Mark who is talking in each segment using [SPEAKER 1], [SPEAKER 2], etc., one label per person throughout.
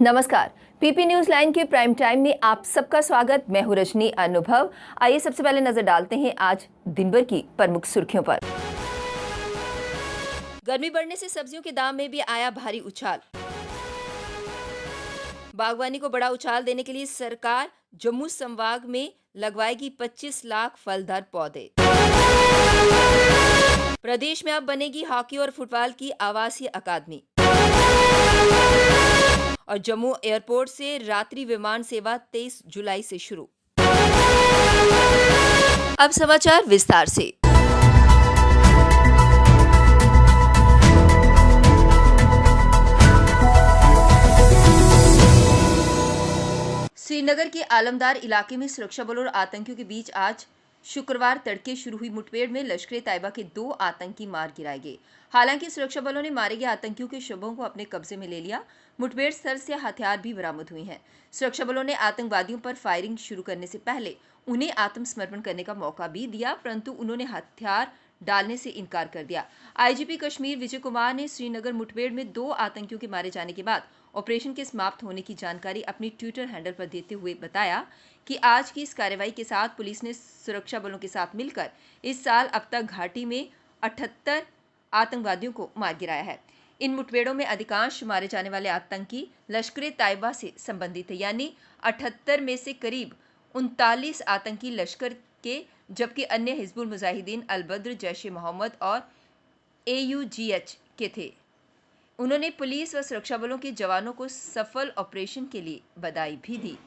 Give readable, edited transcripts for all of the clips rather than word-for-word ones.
[SPEAKER 1] नमस्कार। PP news line के prime time में आप सबका स्वागत। मैं हूं रजनी अनुभव। आइए सबसे पहले नजर डालते हैं आज दिन भर की प्रमुख सुर्खियों पर। गर्मी बढ़ने से सब्जियों के दाम में भी आया भारी उछाल। बागवानी को बड़ा उछाल देने के लिए सरकार जम्मू संभाग में लगवाएगी 25 लाख फलदार पौधे। प्रदेश में अब बनेगी हॉकी और फुटबॉल की आवासीय अकादमी। और जम्मू एयरपोर्ट से रात्रि विमान सेवा 23 जुलाई से शुरू। अब समाचार विस्तार से। श्रीनगर के आलमदार इलाके में सुरक्षा बलों और आतंकियों के बीच आज शुक्रवार तड़के शुरू हुई मुठभेड़ में लश्कर-ए-तैयबा के 2 आतंकी मार गिराए गए। हालांकि सुरक्षा बलों ने मारे गए आतंकियों के शवों को अपने कब्जे में ले लिया। मुठभेड़ स्थल से हथियार भी बरामद हुए हैं। सुरक्षा बलों ने आतंकवादियों पर फायरिंग शुरू करने से पहले उन्हें आत्मसमर्पण करने का मौका भी दिया, परंतु उन्होंने हथियार डालने से इनकार कर दिया। आईजीपी कश्मीर विजय कुमार ने श्रीनगर मुठभेड़ में 2 आतंकियों के मारे जाने के बाद ऑपरेशन के समाप्त होने की जानकारी अपनी ट्विटर हैंडल पर देते हुए बताया कि आज की इस कार्रवाई के साथ पुलिस ने सुरक्षा बलों के साथ मिलकर इस साल अब तक घाटी में 78 आतंकवादियों को मार गिराया है। इन मुठभेड़ों में अधिकांश मारे जाने वाले आतंकी लश्कर-ए-तैयबा से संबंधित है, यानी 78 में से करीब 39 आतंकी लश्कर के, जबकि अन्य हिजबुल मुजाहिदीन, अल बद्र, जैश-ए-मोहम्मद और AUGH के थे। उन्होंने पुलिस व सुरक्षा बलों के जवानों को सफल ऑपरेशन के लिए बधाई भी दी।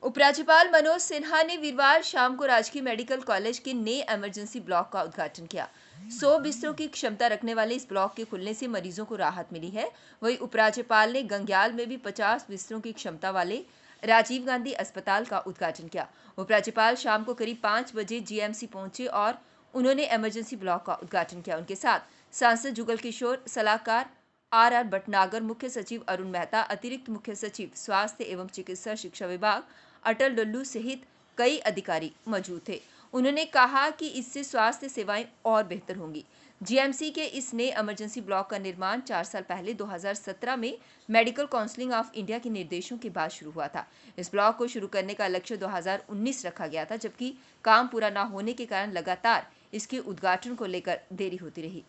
[SPEAKER 1] उपराज्यपाल मनोज सिन्हा ने वीरवार शाम को राजकीय मेडिकल कॉलेज के नए इमरजेंसी ब्लॉक का उद्घाटन किया। 100 बिस्तरों की क्षमता रखने वाले इस ब्लॉक के खुलने से मरीजों को राहत मिली है। वहीं उपराज्यपाल ने गंग्याल में भी 50 बिस्तरों की क्षमता वाले राजीव गांधी अस्पताल का उद्घाटन किया। उपराज्यपाल शाम को करीब 5 बजे GMC पहुंचे और उन्होंने इमरजेंसी ब्लॉक का उद्घाटन किया। उनके साथ सांसद जुगल किशोर, सलाहकार RR भटनागर, मुख्य सचिव अरुण मेहता, अतिरिक्त मुख्य सचिव स्वास्थ्य एवं चिकित्सा शिक्षा विभाग अटल डल्लू सहित कई अधिकारी मौजूद थे। उन्होंने कहा कि इससे स्वास्थ्य सेवाएं और बेहतर होंगी। GMC के इस नए इमरजेंसी ब्लॉक का निर्माण 4 साल पहले 2017 में मेडिकल काउंसिल ऑफ इंडिया के निर्देशों के बाद शुरू हुआ था। इस ब्लॉक को शुरू करने का लक्ष्य 2019 रखा गया था, जबकि काम पूरा न होने के कारण लगातार इसके उद्घाटन को लेकर देरी होती रही।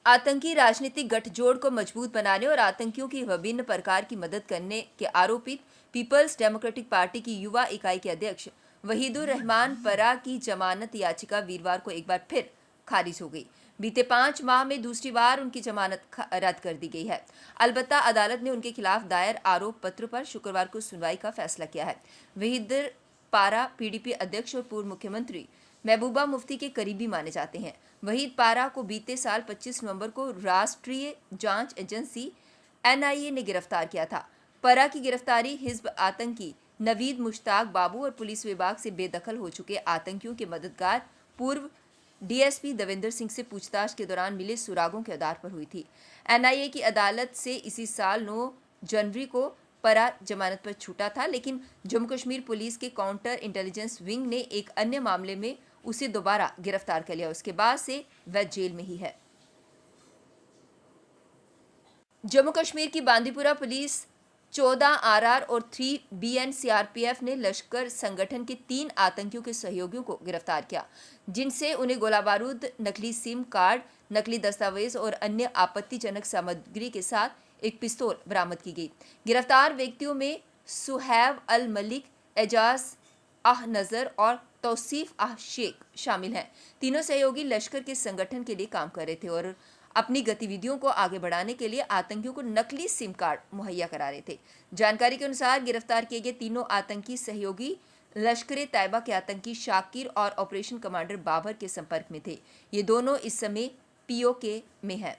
[SPEAKER 1] आतंकी राजनीतिक गठजोड़ को मजबूत बनाने और आतंकियों की विभिन्न प्रकार की मदद करने के आरोपित पीपल्स डेमोक्रेटिक पार्टी की युवा इकाई के अध्यक्ष वहीदुर रहमान परा की जमानत याचिका वीरवार को एक बार फिर खारिज हो गई। बीते 5 माह में दूसरी बार उनकी जमानत रद्द कर दी गई है। अलबत्ता अदालत ने उनके खिलाफ दायर आरोप पत्र पर शुक्रवार को सुनवाई का फैसला किया है। वहीदुर पारा PDP अध्यक्ष और पूर्व मुख्यमंत्री महबूबा मुफ्ती के करीबी माने जाते हैं। वहीद पारा को बीते साल 25 नवंबर को राष्ट्रीय जांच एजेंसी NIA ने गिरफ्तार किया था। परा की गिरफ्तारी हिजब आतंकी नवीद मुश्ताक बाबू और पुलिस विभाग से बेदखल हो चुके आतंकियों के मददगार पूर्व DSP देवेंद्र सिंह से पूछताछ के दौरान मिले सुरागों के आधार पर हुई थी। NIA की अदालत से इसी साल 9 जनवरी को परा जमानत पर छूटा था, लेकिन जम्मू कश्मीर पुलिस के काउंटर इंटेलिजेंस विंग ने एक अन्य मामले में उसे दोबारा गिरफ्तार कर लिया। उसके बाद से वह जेल में ही है। जम्मू कश्मीर की बांदीपुरा पुलिस 14 RR और 3 BN CRPF ने लश्कर संगठन के 3 आतंकियों के सहयोगियों को गिरफ्तार किया, जिनसे उन्हें गोला बारूद, नकली सिम कार्ड, नकली दस्तावेज और अन्य आपत्तिजनक सामग्री के साथ एक पिस्तौल बरामद की गई। गिरफ्तार व्यक्तियों में सुहैब अल मलिक, एजाज आह नजर और तौसीफ आह शेख शामिल हैं। तीनों सहयोगी लश्कर के संगठन के लिए काम कर रहे थे और अपनी गतिविधियों को आगे बढ़ाने के लिए आतंकियों को नकली सिम कार्ड मुहैया करा रहे थे। जानकारी के अनुसार गिरफ्तार किए गए तीनों आतंकी सहयोगी लश्कर-ए-तैयबा के आतंकी शाकिर और ऑपरेशन कमांडर बाबर के संपर्क में थे। ये दोनों इस समय POK में हैं।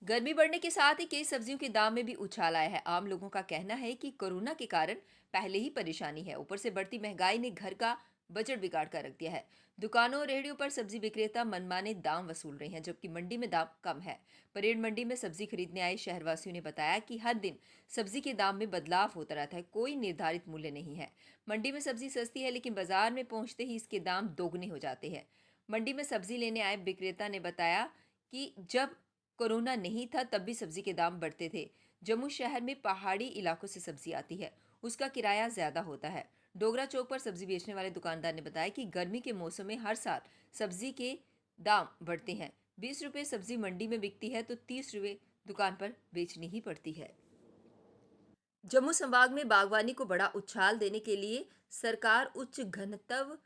[SPEAKER 1] गर्मी बढ़ने के साथ ही कई सब्जियों के दाम में भी उछाल आया है। आम लोगों का कहना है कि कोरोना के कारण पहले ही परेशानी है, ऊपर से बढ़ती महंगाई ने घर का बजट बिगाड़ कर रख दिया है। दुकानों और रेहड़ियों पर सब्जी विक्रेता मनमाने दाम वसूल रहे हैं, जबकि मंडी में दाम कम है। परेड मंडी में सब्जी खरीदने आए शहरवासियों ने बताया कि हर दिन सब्जी के दाम में बदलाव होता रहता है, कोई निर्धारित मूल्य नहीं है। मंडी में सब्जी सस्ती है, लेकिन बाजार में पहुंचते ही इसके दाम दोगुने हो जाते हैं। मंडी में सब्जी लेने आए विक्रेता ने बताया कि जब कोरोना नहीं था तब भी सब्जी के दाम बढ़ते थे। जम्मू शहर में पहाड़ी इलाकों से सब्जी आती है, उसका किराया ज्यादा होता है। डोगरा चौक पर सब्जी बेचने वाले दुकानदार ने बताया कि गर्मी के मौसम में हर साल सब्जी के दाम बढ़ते हैं। 20 रुपए सब्जी मंडी में बिकती है तो 30 रुपए दुकान पर बेचनी ही पड़ती है। जम्मू संभाग में बागवानी को बड़ा उछाल देने के लिए सरकार उच्च घनत्व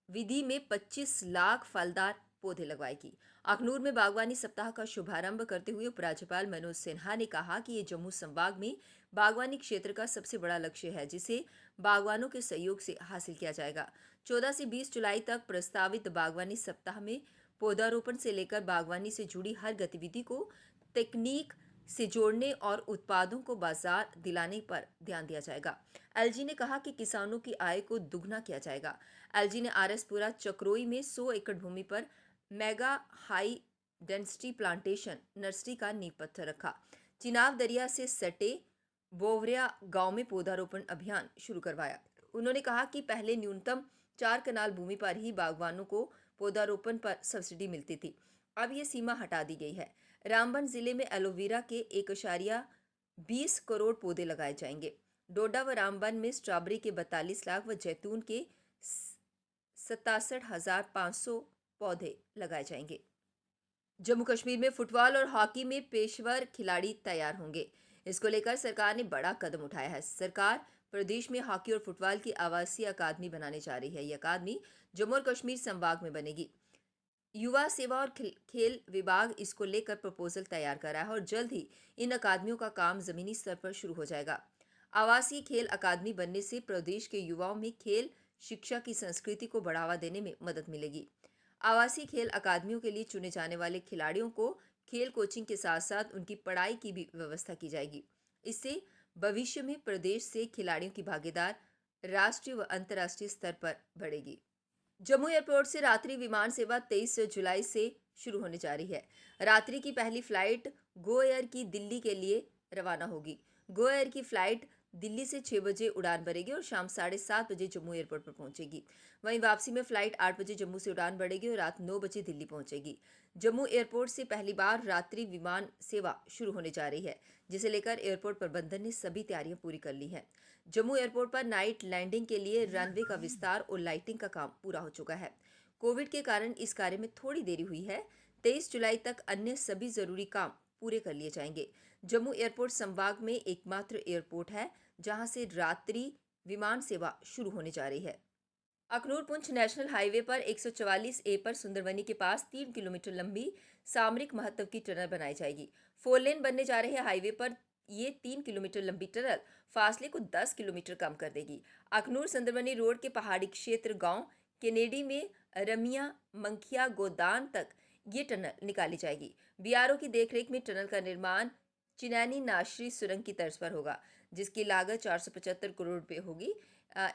[SPEAKER 1] विधि में 25 लाख फलदार पौधे लगवाएगी। अखनूर में बागवानी सप्ताह का शुभारंभ करते हुए उपराज्यपाल मनोज सिन्हा ने कहा कि ये जम्मू संभाग में बागवानी क्षेत्र का सबसे बड़ा लक्ष्य है, जिसे बागवानों के सहयोग से हासिल किया जाएगा। 14 से 20 जुलाई तक प्रस्तावित बागवानी सप्ताह में पौधारोपण से लेकर बागवानी से जुड़ी हर गतिविधि को तकनीक से जोड़ने और उत्पादों को बाजार दिलाने पर ध्यान दिया जाएगा। एलजी ने कहा कि किसानों की आय को दुगना किया जाएगा। एलजी ने आरएसपुरा चक्रोई में 100 एकड़ भूमि पर mega high density plantation nursery का नींव पत्थर रखा। चिनाब दरिया से सटे बोवरिया गांव में पौधारोपण अभियान शुरू करवाया। उन्होंने कहा कि पहले न्यूनतम 4 कनाल भूमि पर ही बागवानों को पौधारोपण पर सब्सिडी मिलती थी, अब ये सीमा हटा दी गई है। रामबन जिले में एलोवेरा के 1.20 करोड़ पौधे लगाए जाएंगे। डोडा व रामबन में स्ट्रॉबेरी के 42 लाख व जैतून के 67,500 पौधे लगाए जाएंगे। जम्मू कश्मीर में फुटबॉल और हॉकी में पेशेवर खिलाड़ी तैयार होंगे। इसको लेकर सरकार ने बड़ा कदम उठाया है। सरकार प्रदेश में हॉकी और फुटबॉल की आवासीय अकादमी बनाने जा रही है। यह अकादमी जम्मू और कश्मीर संभाग में बनेगी। युवा सेवा और खेल विभाग इसको लेकर प्रपोजल तैयार कर रहा है और जल्द ही इन अकादमियों का काम जमीनी स्तर पर शुरू हो जाएगा। आवासीय खेल अकादमी बनने से प्रदेश के युवाओं में खेल शिक्षा की संस्कृति को बढ़ावा देने में मदद मिलेगी। आवासीय खेल अकादमियों के लिए चुने जाने वाले खिलाड़ियों को खेल कोचिंग के साथ साथ उनकी पढ़ाई की भी व्यवस्था की जाएगी। इससे भविष्य में प्रदेश से खिलाड़ियों की भागीदार राष्ट्रीय व अंतर्राष्ट्रीय स्तर पर बढ़ेगी। जम्मू एयरपोर्ट से रात्रि विमान सेवा 23 जुलाई से शुरू होने जा रही है। रात्रि की पहली फ्लाइट गो एयर की दिल्ली के लिए रवाना होगी। गो एयर की फ्लाइट दिल्ली से 6 बजे उड़ान भरेगी और शाम 7:30 बजे जम्मू एयरपोर्ट पर पहुंचेगी। वहीं वापसी में फ्लाइट 8 बजे जम्मू से उड़ान भरेगी और रात 9 बजे दिल्ली पहुंचेगी। जम्मू एयरपोर्ट से पहली बार रात्रि विमान सेवा शुरू होने जा रही है, जिसे लेकर एयरपोर्ट प्रबंधन ने सभी तैयारियां पूरी कर ली हैं। जम्मू एयरपोर्ट पर नाइट लैंडिंग के लिए रनवे का विस्तार और लाइटिंग का काम पूरा हो चुका है। कोविड के कारण इस कार्य में थोड़ी देरी हुई है। 23 जुलाई तक अन्य सभी जरूरी काम पूरे कर लिए जाएंगे। जम्मू एयरपोर्ट संभाग में एकमात्र एयरपोर्ट है जहां से रात्रि विमान सेवा शुरू होने जा रही है। अखनूर पुंछ नेशनल हाईवे पर 144 ए पर सुंदरवनी के पास 3 किलोमीटर लंबी सामरिक महत्व की टनल बनाई जाएगी। 4 लेन बनने जा रहे हाईवे पर ये 3 किलोमीटर लंबी टनल फासले को 10 किलोमीटर कम कर देगी। अखनूर सुंदरवनी रोड के पहाड़ी क्षेत्र गांव केनेडी में रमिया मंखिया गोदान तक ये टनल निकाली जाएगी। बीआरओ की देखरेख में टनल का निर्माण चिनैनी नाशरी सुरंग की तर्ज पर होगा, जिसकी लागत 475 करोड़ रुपए होगी।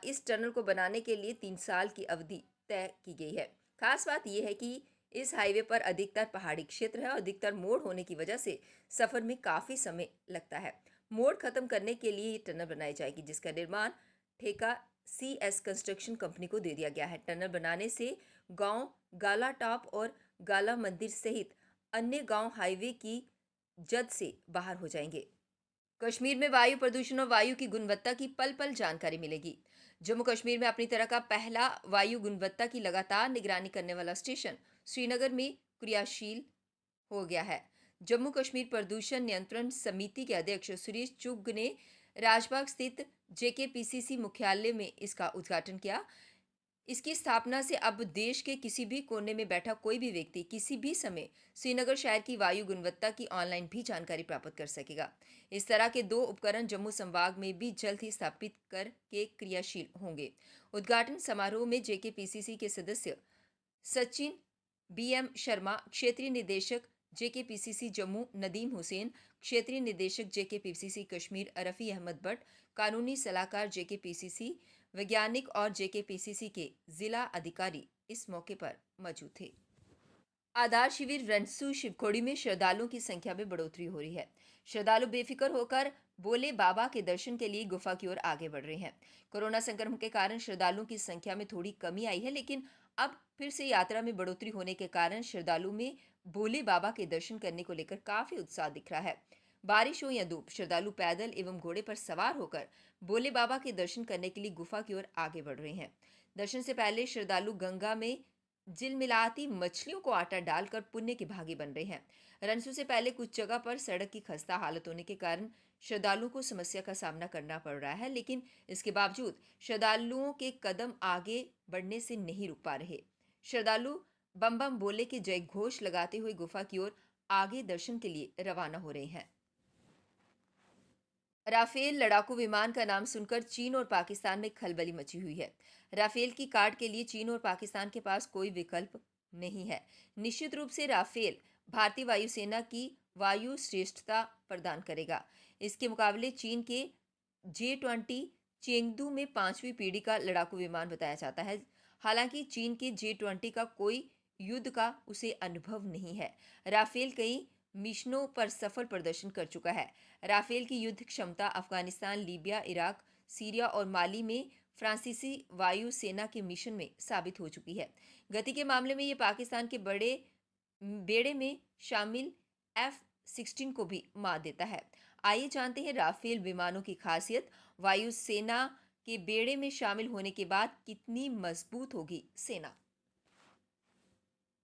[SPEAKER 1] इस टनल को बनाने के लिए 3 साल की अवधि तय की गई है। खास बात यह है कि इस हाईवे पर अधिकतर पहाड़ी क्षेत्र है और अधिकतर मोड़ होने की वजह से सफर में काफी समय लगता है। मोड़ खत्म करने के लिए ये टनल बनाई जाएगी, जिसका निर्माण ठेका CS कंस्ट्रक्शन कंपनी को दे दिया गया है। टनल बनाने से गांव गाला टॉप और गाला मंदिर सहित अन्य गांव हाईवे की जद से बाहर हो जाएंगे। कश्मीर में वायु प्रदूषण और वायु की गुणवत्ता की पल पल जानकारी मिलेगी। जम्मू कश्मीर में अपनी तरह का पहला वायु गुणवत्ता की लगातार निगरानी करने वाला स्टेशन श्रीनगर में क्रियाशील हो गया है। जम्मू कश्मीर प्रदूषण नियंत्रण समिति के अध्यक्ष सुरेश चुग ने राजबाग स्थित JKPCC मुख्यालय में इसका उद्घाटन किया। इसकी स्थापना से अब देश के किसी भी कोने में बैठा कोई भी व्यक्ति किसी भी समय श्रीनगर शहर की वायु गुणवत्ता की ऑनलाइन भी जानकारी प्राप्त कर सकेगा। इस तरह के 2 उपकरण जम्मू संभाग में भी जल्द ही स्थापित करके क्रियाशील होंगे। उद्घाटन समारोह में JKPCC के सदस्य सचिन BM शर्मा, क्षेत्रीय निदेशक JKPCC जम्मू नदीम हुसैन, क्षेत्रीय निदेशक JKPCC कश्मीर रफ़ी अहमद भट्ट, कानूनी सलाहकार JKPCC वैज्ञानिक और JKPCC के जिला अधिकारी इस मौके पर मौजूद थे। आधार शिविर रनसू शिवखोड़ी में श्रद्धालुओं की संख्या में बढ़ोतरी हो रही है। श्रद्धालु बेफिक्र होकर बोले बाबा के दर्शन के लिए गुफा की ओर आगे बढ़ रहे हैं। कोरोना संक्रमण के कारण श्रद्धालुओं की संख्या में थोड़ी कमी आई है, लेकिन अब फिर से यात्रा में बढ़ोतरी होने के कारण श्रद्धालु में भोले बाबा के दर्शन करने को लेकर काफी उत्साह दिख रहा है। बारिश हो या धूप, श्रद्धालु पैदल एवं घोड़े पर सवार होकर भोले बाबा के दर्शन करने के लिए गुफा की ओर आगे बढ़ रहे हैं। दर्शन से पहले श्रद्धालु गंगा में जिलमिलाती मछलियों को आटा डालकर पुण्य के भागी बन रहे हैं। रनसू से पहले कुछ जगह पर सड़क की खस्ता हालत होने के कारण श्रद्धालुओं को समस्या का सामना करना पड़ रहा है, लेकिन इसके बावजूद श्रद्धालुओं के कदम आगे बढ़ने से नहीं रुक पा रहे। श्रद्धालु बम बम बोले के जय घोष लगाते हुए गुफा की ओर आगे दर्शन के लिए रवाना हो रहे हैं। राफेल लड़ाकू विमान का नाम सुनकर चीन और पाकिस्तान में खलबली मची हुई है। राफेल की काट के लिए चीन और पाकिस्तान के पास कोई विकल्प नहीं है। निश्चित रूप से राफेल भारतीय वायुसेना की वायु श्रेष्ठता प्रदान करेगा। इसके मुकाबले चीन के J-20 चेंगदू में 5वीं पीढ़ी का लड़ाकू विमान बताया जाता है। हालांकि चीन के J-20 का कोई युद्ध का उसे अनुभव नहीं है। राफेल कई मिशनों पर सफल प्रदर्शन कर चुका है। राफेल की युद्ध क्षमता अफगानिस्तान, लीबिया, इराक, सीरिया और माली में फ्रांसीसी वायु सेना के मिशन में साबित हो चुकी है। गति के मामले में ये पाकिस्तान के बड़े बेड़े में शामिल F-16 को भी मात देता है। आइए जानते हैं राफेल विमानों की खासियत। वायुसेना के बेड़े में शामिल होने के बाद कितनी मजबूत होगी सेना।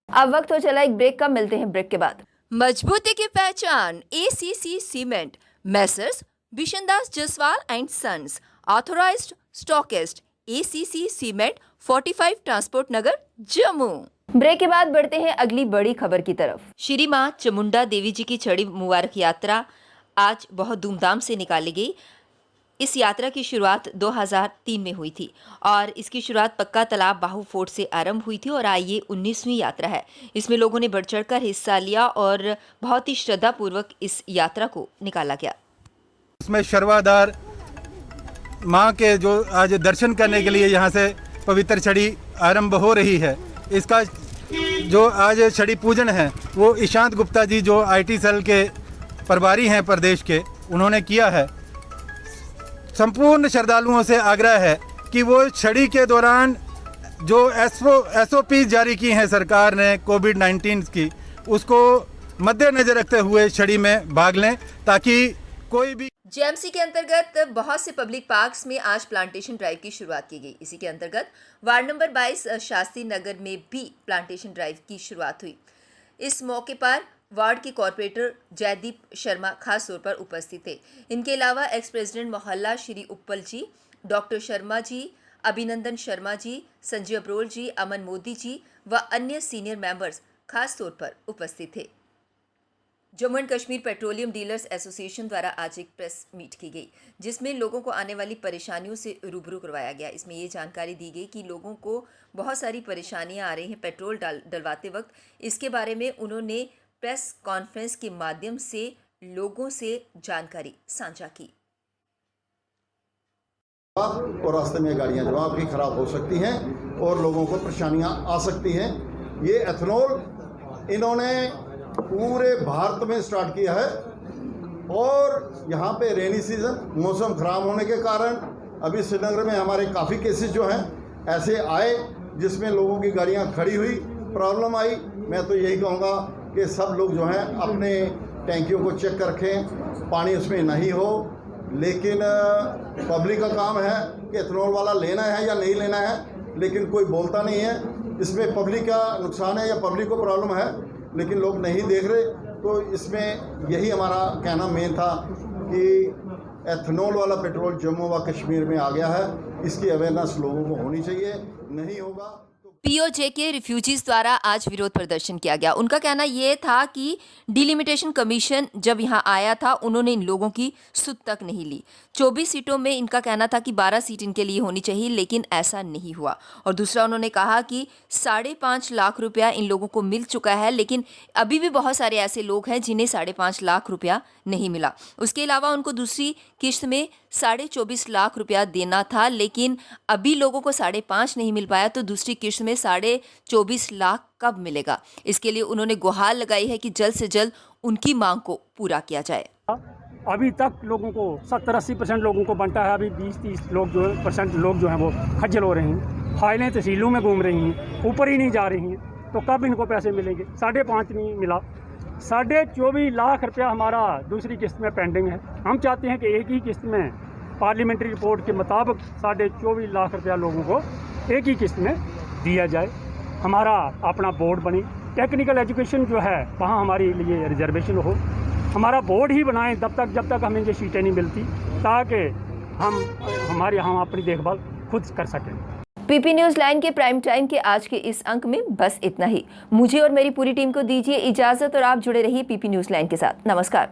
[SPEAKER 1] अब वक्त हो चला एक ब्रेक का, मिलते हैं ब्रेक के बाद। मजबूती की पहचान ACC cement, messrs Bishandas Jaswal and sons, authorised stockist, ACC cement, 45 transport Nagar, Jammu. Break के बाद बढ़ते हैं अगली बड़ी खबर की तरफ। श्री मां चामुंडा देवी जी की छड़ी मुबारक यात्रा आज बहुत धूमधाम से निकाली गई। इस यात्रा की शुरुआत 2003 में हुई थी और इसकी शुरुआत पक्का तालाब बाहू फोर्ट से आरंभ हुई थी और आज ये 19वीं यात्रा है। इसमें लोगों ने बढ़ चढ़कर हिस्सा लिया और बहुत ही श्रद्धापूर्वक इस यात्रा को निकाला गया।
[SPEAKER 2] इसमें शर्वादार माँ के जो आज दर्शन करने के लिए यहाँ से पवित्र छड़ी आरंभ हो रही है। इसका जो आज छड़ी पूजन है वो ईशांत गुप्ता जी जो IT सेल के प्रभारी हैं प्रदेश के, उन्होंने किया है। संपूर्ण श्रद्धालुओं से आग्रह है कि वो छड़ी के दौरान जो SOP जारी की हैं सरकार ने कोविड-19 की, उसको मद्देनजर रखते हुए छड़ी में भाग लें ताकि कोई भी।
[SPEAKER 1] JMC के अंतर्गत बहुत से पब्लिक पार्क्स में आज प्लांटेशन ड्राइव की शुरुआत की गई। इसी के अंतर्गत वार्ड नंबर 22 शास्त्री नगर में भी प्लांटेशन ड्राइव की शुरुआत हुई। इस मौके पर वार्ड के कॉर्पोरेटर जयदीप शर्मा खास तौर पर उपस्थित थे। इनके अलावा एक्स प्रेसिडेंट मोहल्ला श्री उप्पल जी, डॉक्टर शर्मा जी, अभिनंदन शर्मा जी, संजय अब्रोल जी, अमन मोदी जी व अन्य सीनियर मेंबर्स खास तौर पर उपस्थित थे। Jammu and Kashmir petroleum dealers association द्वारा आज एक प्रेस मीट की गई, जिसमें लोगों को आने वाली परेशानियों से रूबरू करवाया गया। इसमें ये जानकारी दी गई कि लोगों को बहुत सारी परेशानियां आ रही हैं पेट्रोल डलवाते वक्त। इसके बारे में उन्होंने प्रेस कॉन्फ्रेंस के माध्यम से लोगों से जानकारी साझा की।
[SPEAKER 3] और रास्ते में गाड़ियां जो आपकी खराब हो सकती हैं और लोगों को परेशानियां आ सकती हैं। ये एथनॉल इन्होंने पूरे भारत में स्टार्ट किया है और यहाँ पे रेनी सीजन मौसम खराब होने के कारण अभी श्रीनगर में हमारे काफ़ी केसेस जो हैं ऐसे आए जिसमें लोगों की गाड़ियाँ खड़ी हुई, प्रॉब्लम आई। मैं तो यही कहूँगा कि सब लोग जो हैं अपने टैंकियों को चेक कर रखें, पानी उसमें नहीं हो। लेकिन पब्लिक का काम है कि एथनॉल वाला लेना है या नहीं लेना है, लेकिन कोई बोलता नहीं है। इसमें पब्लिक का नुकसान है या पब्लिक को प्रॉब्लम है, लेकिन लोग नहीं देख रहे। तो इसमें यही हमारा कहना मेन था कि एथनॉल वाला पेट्रोल जम्मू व कश्मीर में आ गया है, इसकी अवेयरनेस लोगों को होनी चाहिए। नहीं होगा
[SPEAKER 1] POJ के रिफ्यूजीज द्वारा आज विरोध प्रदर्शन किया गया। उनका कहना यह था कि डिलिमिटेशन कमीशन जब यहां आया था उन्होंने इन लोगों की सुध तक नहीं ली। 24 सीटों में इनका कहना था कि 12 सीट इनके लिए होनी चाहिए, लेकिन ऐसा नहीं हुआ। और दूसरा उन्होंने कहा कि 5.5 लाख रुपया इन लोगों को मिल चुका है, लेकिन अभी भी बहुत सारे ऐसे लोग हैं जिन्हें 5.5 लाख रुपया नहीं मिला। उसके अलावा उनको दूसरी किश्त में 24.5 लाख रुपया देना था, लेकिन अभी लोगों को 5.5 नहीं मिल पाया, तो दूसरी किश्त में 24.5 लाख कब मिलेगा। इसके लिए उन्होंने गुहार लगाई है कि जल्द से जल्द उनकी मांग को पूरा किया जाए।
[SPEAKER 4] अभी तक लोगों को 70-80% लोगों को बनता है, अभी 20-30 लोग जो हैं वो खज्जल हो रहे हैं। फाइलें तहसीलों में घूम रही हैं, ऊपर ही नहीं जा रही हैं, तो कब इनको पैसे मिलेंगे। 5.5 नहीं मिला, 24.5 लाख रुपया हमारा दूसरी किस्त में पेंडिंग है। हम चाहते हैं कि एक ही किस्त में पार्लियामेंट्री रिपोर्ट के मुताबिक 24.5 लाख रुपया लोगों को एक ही किस्त में दिया जाए। हमारा अपना बोर्ड बने, टेक्निकल एजुकेशन जो है वहाँ हमारे लिए रिजर्वेशन हो, हमारा बोर्ड ही बनाएं जब तक हमें ये सीटें नहीं मिलती, ताकि हम अपनी देखभाल खुद कर सकें।
[SPEAKER 1] पीपी न्यूज़ लाइन के प्राइम टाइम के आज के इस अंक में बस इतना ही। मुझे और मेरी पूरी टीम को दीजिए इजाजत और आप जुड़े रहिए पीपी न्यूज़ लाइन के साथ। नमस्कार।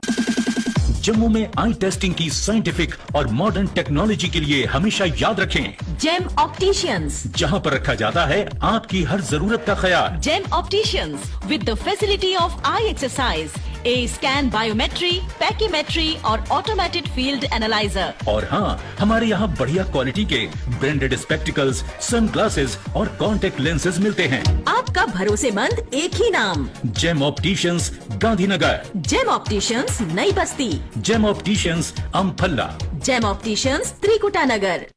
[SPEAKER 5] जम्मू में आई टेस्टिंग की साइंटिफिक और मॉडर्न टेक्नोलॉजी के लिए हमेशा याद रखें
[SPEAKER 6] जेम ऑप्टिशियंस,
[SPEAKER 5] जहां पर रखा जाता है आपकी हर जरूरत का ख्याल।
[SPEAKER 6] Gem opticians with the facility of eye exercise, A scan, biometry, pachymetry और ऑटोमेटेड फील्ड एनालाइजर।
[SPEAKER 5] और हाँ, हमारे यहाँ बढ़िया क्वालिटी के ब्रांडेड स्पेक्टिकल्स, सनग्लासेस और कॉन्टेक्ट लेंसेज मिलते हैं।
[SPEAKER 6] आपका भरोसेमंद एक ही नाम,
[SPEAKER 5] gem opticians, Gandhinagar.
[SPEAKER 6] Gem opticians, Nai Basti.
[SPEAKER 5] Gem opticians, Amphalla.
[SPEAKER 6] Gem opticians, Trikuta नगर।